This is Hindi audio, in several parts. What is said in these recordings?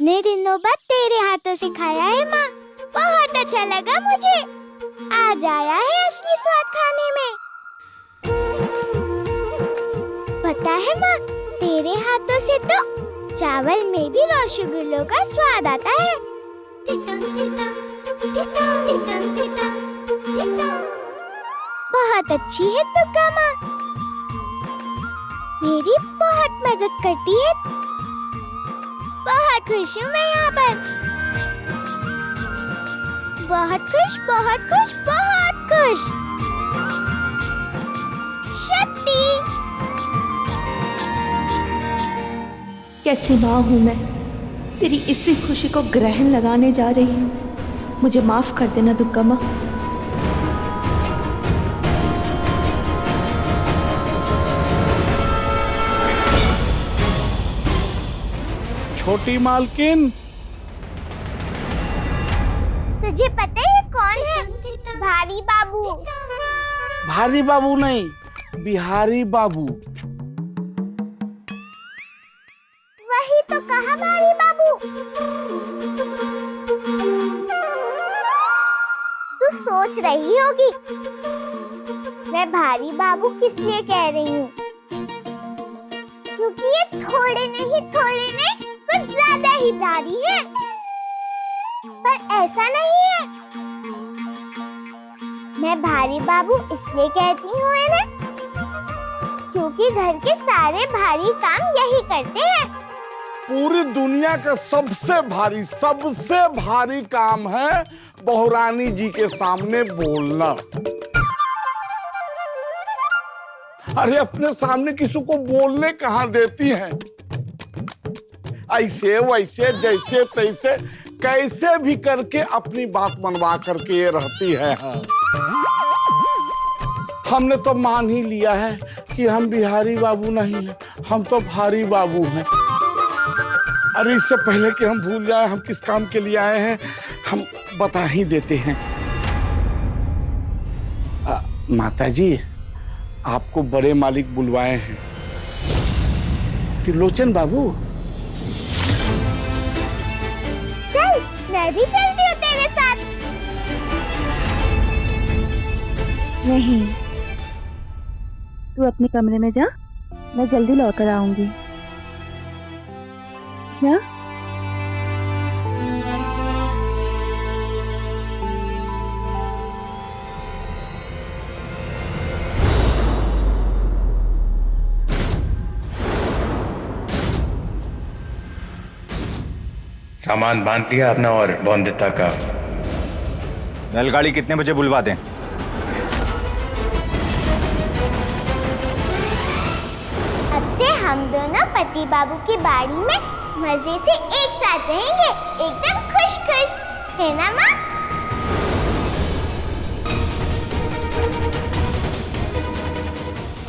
इतने दिनों बाद तेरे हाथों से खाया है माँ, बहुत अच्छा लगा मुझे। आज आया है असली स्वाद खाने में। पता है माँ, तेरे हाथों से तो चावल में भी रसगुल्लों का स्वाद आता है। बहुत अच्छी है दुर्गा माँ, मेरी बहुत मदद करती है। बहुत खुश हूँ मैं यहाँ पर, बहुत खुश, बहुत खुश, बहुत खुश। शक्ति, कैसी माँ हूँ मैं, तेरी इसी खुशी को ग्रहण लगाने जा रही हूँ। मुझे माफ कर देना दुर्गा माँ। छोटी मालकिन, तुझे पता है कौन है? भारी बाबू। भारी बाबू नहीं, बिहारी बाबू। वही तो कहा भारी बाबू। तू सोच रही होगी मैं भारी बाबू किस लिए कह रही हूँ, क्योंकि ये थोड़े नहीं कुछ ज्यादा ही भारी है। पर ऐसा नहीं है, मैं भारी बाबू इसलिए कहती हूँ ना, क्योंकि घर के सारे भारी काम यही करते हैं। पूरी दुनिया का सबसे भारी काम है बहुरानी जी के सामने बोलना। अरे अपने सामने किसी को बोलने कहाँ देती हैं? ऐसे वैसे जैसे तैसे कैसे भी करके अपनी बात मनवा करके ये रहती है। हमने तो मान ही लिया है कि हम बिहारी बाबू नहीं हैं, हम तो भारी बाबू हैं। अरे इससे पहले कि हम भूल जाए हम किस काम के लिए आए हैं, हम बता ही देते हैं। माताजी, आपको बड़े मालिक बुलवाए हैं। त्रिलोचन बाबू, चल मैं भी चलती हूँ तेरे साथ। नहीं, तू अपने कमरे में जा, मैं जल्दी लौट कर आऊंगी। क्या? सामान बांध लिया अपना और बौंदिता का। बैलगाड़ी कितने बजे बुलवा दें? अब से हम दोनों पति बाबू की बाड़ी में मजे से एक साथ रहेंगे, एकदम खुश खुश, है ना माँ?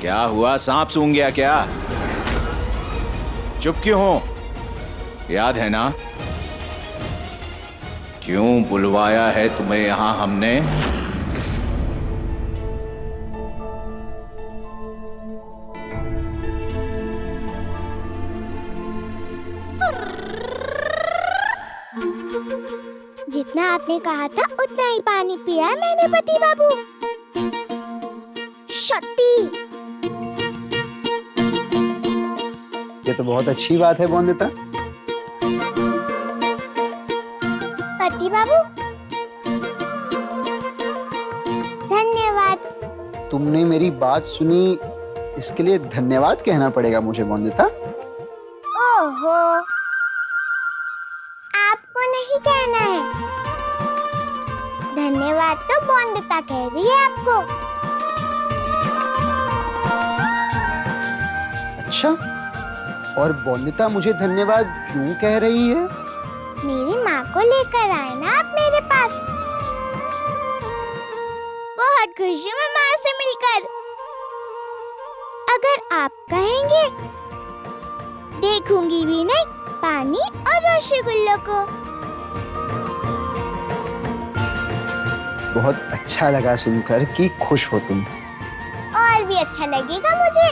क्या हुआ, सांप सूंघ गया क्या? चुप क्यों हो? याद है ना क्यों बुलवाया है तुम्हें यहां हमने? जितना आपने कहा था उतना ही पानी पिया है मैंने पति बाबू। शक्ति, ये तो बहुत अच्छी बात है बौंदिता। पति बाबू धन्यवाद। तुमने मेरी बात सुनी, इसके लिए धन्यवाद कहना पड़ेगा मुझे बौंदिता। ओहो, आपको नहीं कहना है, धन्यवाद तो बौंदिता कह रही है आपको। अच्छा, और बौंदिता मुझे धन्यवाद क्यों कह रही है? मेरी माँ को लेकर आए ना आप मेरे पास। बहुत खुश हूँ मैं माँ से मिलकर। अगर आप कहेंगे देखूंगी भी नहीं पानी और रसगुल्लों को। बहुत अच्छा लगा सुनकर कि खुश हो तुम। और भी अच्छा लगेगा मुझे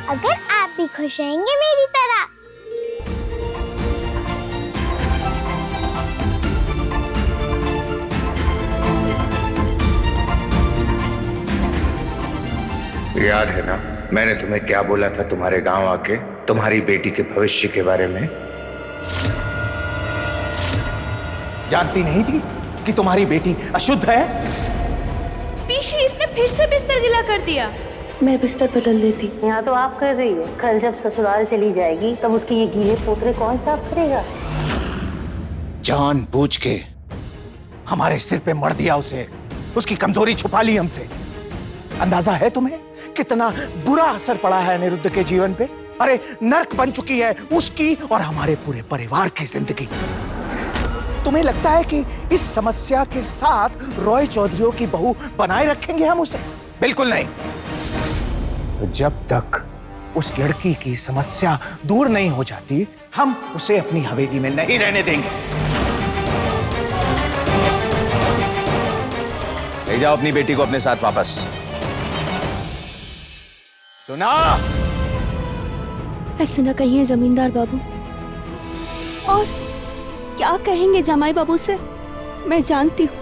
अगर आप भी खुश रहेंगे मेरी तरह। याद है ना मैंने तुम्हें क्या बोला था तुम्हारे गांव आके, तुम्हारी बेटी के भविष्य के बारे में? जानती नहीं थी कि तुम्हारी बेटी अशुद्ध है? पीछे इसने फिर से बिस्तर गीला कर दिया। मैं बिस्तर बदल देती। यहाँ तो आप कर रही है, कल जब ससुराल चली जाएगी तब उसके ये गीले पोतरे कौन साफ करेगा? जानबूझ के हमारे सिर पे मर दिया उसे, उसकी कमजोरी छुपा ली हमसे। अंदाजा है तुम्हें कितना बुरा असर पड़ा है अनिरुद्ध के जीवन पे? अरे नर्क बन चुकी है उसकी और हमारे पूरे परिवार की जिंदगी। तुम्हें लगता है कि इस समस्या के साथ रॉय चौधरियों की बहू बनाए रखेंगे हम उसे? बिल्कुल नहीं। तो जब तक उस लड़की की समस्या दूर नहीं हो जाती, हम उसे अपनी हवेली में नहीं रहने देंगे। ले जाओ अपनी बेटी को अपने साथ वापस। सुना? ऐसे ना कहिए जमींदार बाबू। और क्या कहेंगे जमाई बाबू से? मैं जानती हूँ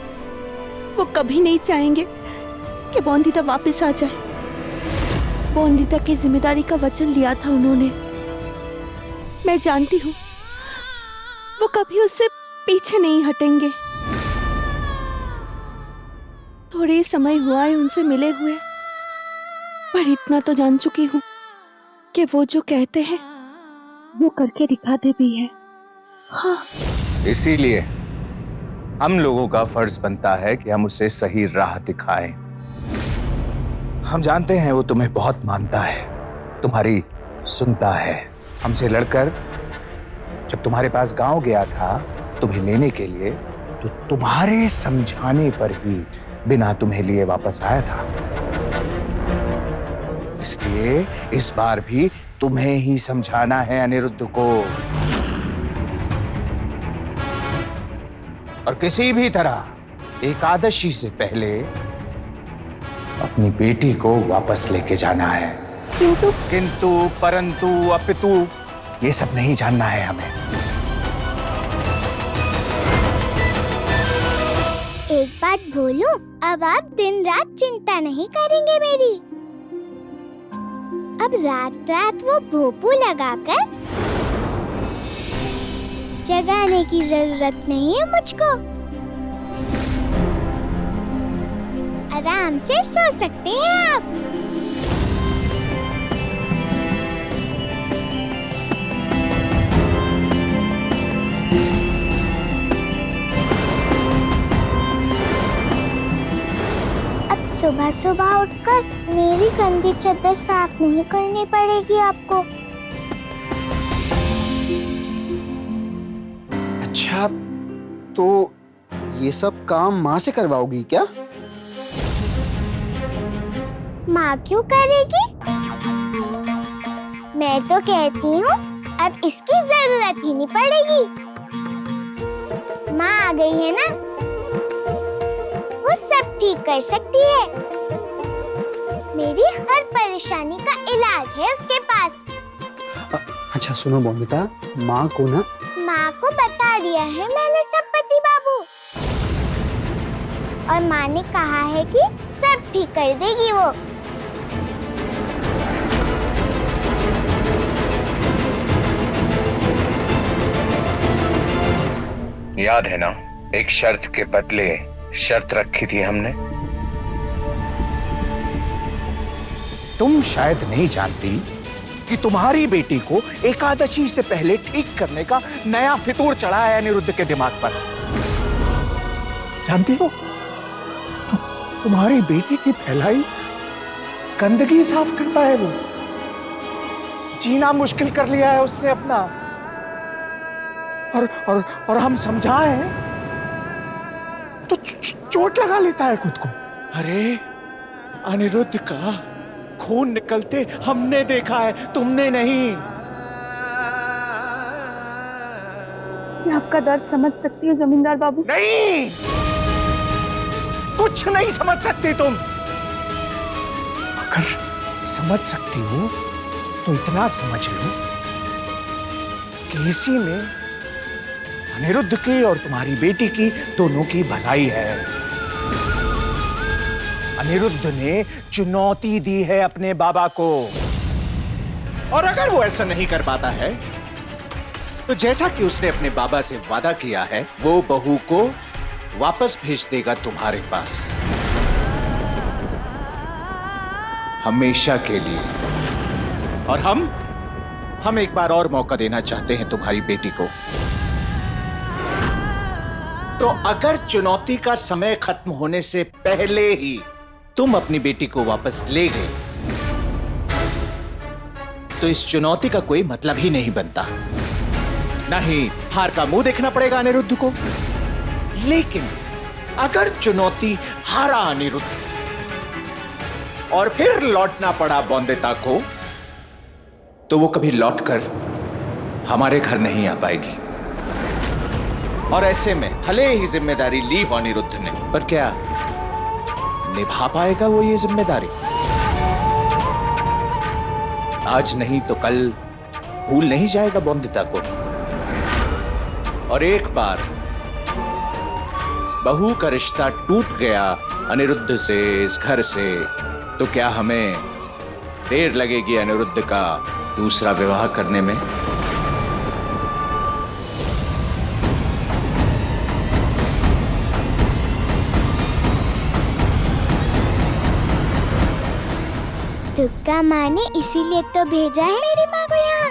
वो कभी नहीं चाहेंगे कि बॉन्दिता वापस आ जाए। बॉन्दिता की जिम्मेदारी का वचन लिया था उन्होंने। मैं जानती हूँ वो कभी उससे पीछे नहीं हटेंगे। थोड़े समय हुआ है उनसे मिले हुए, पर इतना तो जान चुकी हूँ कि वो जो कहते हैं वो करके दिखाते भी है। हाँ, इसीलिए हम लोगों का फर्ज बनता है कि हम उसे सही राह दिखाएं। हम जानते हैं वो तुम्हें बहुत मानता है, तुम्हारी सुनता है। हमसे लड़कर जब तुम्हारे पास गांव गया था तुम्हें लेने के लिए, तो तुम्हारे समझाने पर ही बिना तुम्हें लिए वापस आया था। इसलिए इस बार भी तुम्हें ही समझाना है अनिरुद्ध को, और किसी भी तरह एकादशी से पहले अपनी बेटी को वापस लेके जाना है। किंतु परंतु अपितु ये सब नहीं जानना है हमें। एक बात बोलूं, अब आप दिन रात चिंता नहीं करेंगे मेरी। अब रात रात वो भोपू लगाकर जगाने की जरूरत नहीं है मुझको। आराम से सो सकते हैं आप। अब सुबह सुबह उठकर मेरी गंदी चादर साफ नहीं करनी पड़ेगी आपको। अच्छा, तो ये सब काम माँ से करवाओगी क्या? माँ क्यों करेगी? मैं तो कहती हूँ अब इसकी जरूरत ही नहीं पड़ेगी। माँ आ गई है ना, वो सब ठीक कर सकती है। मेरी हर परेशानी का इलाज है उसके पास। अच्छा सुनो बॉन्दिता, माँ को ना, माँ को बता दिया है मैंने सब पति बाबू, और माँ ने कहा है कि सब ठीक कर देगी वो। याद है ना एक शर्त के बदले शर्त रखी थी हमने? तुम शायद नहीं जानती कि तुम्हारी बेटी को एकादशी से पहले ठीक करने का नया फितूर चढ़ा है अनिरुद्ध के दिमाग पर। जानती हो, तुम्हारी बेटी की फैलाई गंदगी साफ करता है वो। जीना मुश्किल कर लिया है उसने अपना, और हम समझाएं तो चोट लगा लेता है खुद को। अरे अनिरुद्ध का खून निकलते हमने देखा है, तुमने नहीं। मैं आपका दर्द समझ सकती हूँ जमींदार बाबू। नहीं, कुछ नहीं समझ सकती तुम। अगर समझ सकती हो तो इतना समझ लो कि इसी में अनिरुद्ध की और तुम्हारी बेटी की दोनों की भलाई है। अनिरुद्ध ने चुनौती दी है अपने बाबा को, और अगर वो ऐसा नहीं कर पाता है तो जैसा कि उसने अपने बाबा से वादा किया है, वो बहू को वापस भेज देगा तुम्हारे पास हमेशा के लिए। और हम एक बार और मौका देना चाहते हैं तुम्हारी बेटी को। तो अगर चुनौती का समय खत्म होने से पहले ही तुम अपनी बेटी को वापस ले गए तो इस चुनौती का कोई मतलब ही नहीं बनता। नहीं, हार का मुंह देखना पड़ेगा अनिरुद्ध को। लेकिन अगर चुनौती हारा अनिरुद्ध और फिर लौटना पड़ा बौंदिता को, तो वो कभी लौटकर हमारे घर नहीं आ पाएगी। और ऐसे में भले ही जिम्मेदारी ली हो अनिरुद्ध ने, पर क्या निभा पाएगा वो ये जिम्मेदारी? आज नहीं तो कल भूल नहीं जाएगा बौंदिता को। और एक बार बहू का रिश्ता टूट गया अनिरुद्ध से, इस घर से, तो क्या हमें देर लगेगी अनिरुद्ध का दूसरा विवाह करने में? दुर्गा माँ ने इसीलिए तो भेजा है मेरी माँ को यहाँ,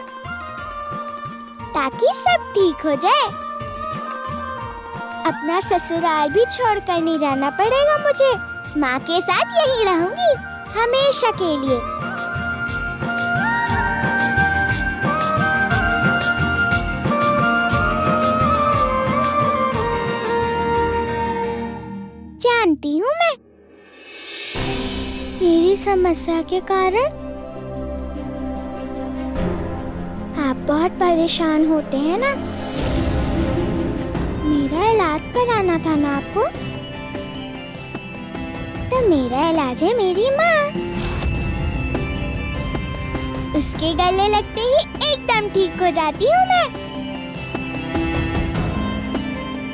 ताकि सब ठीक हो जाए। अपना ससुराल भी छोड़कर नहीं जाना पड़ेगा मुझे। माँ के साथ यहीं रहूंगी हमेशा के लिए। जानती हूँ मैं, मेरी समस्या के कारण आप बहुत परेशान होते हैं ना। मेरा इलाज कराना था ना आपको, तो मेरा इलाज है मेरी माँ। उसके गले लगते ही एकदम ठीक हो जाती हूँ मैं।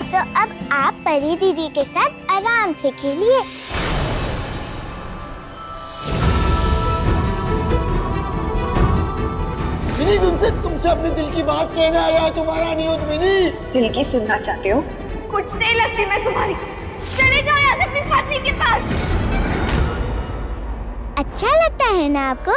तो अब आप परी दीदी के साथ आराम से खेलिए। मिनी, तुमसे अपने दिल की बात कहने आया है तुम्हारा अनिरुद्ध। मिनी, दिल की सुनना चाहते हो? कुछ नहीं लगती मैं तुम्हारी। चले जाओ यहाँ से अपनी पत्नी के पास। अच्छा लगता है ना आपको?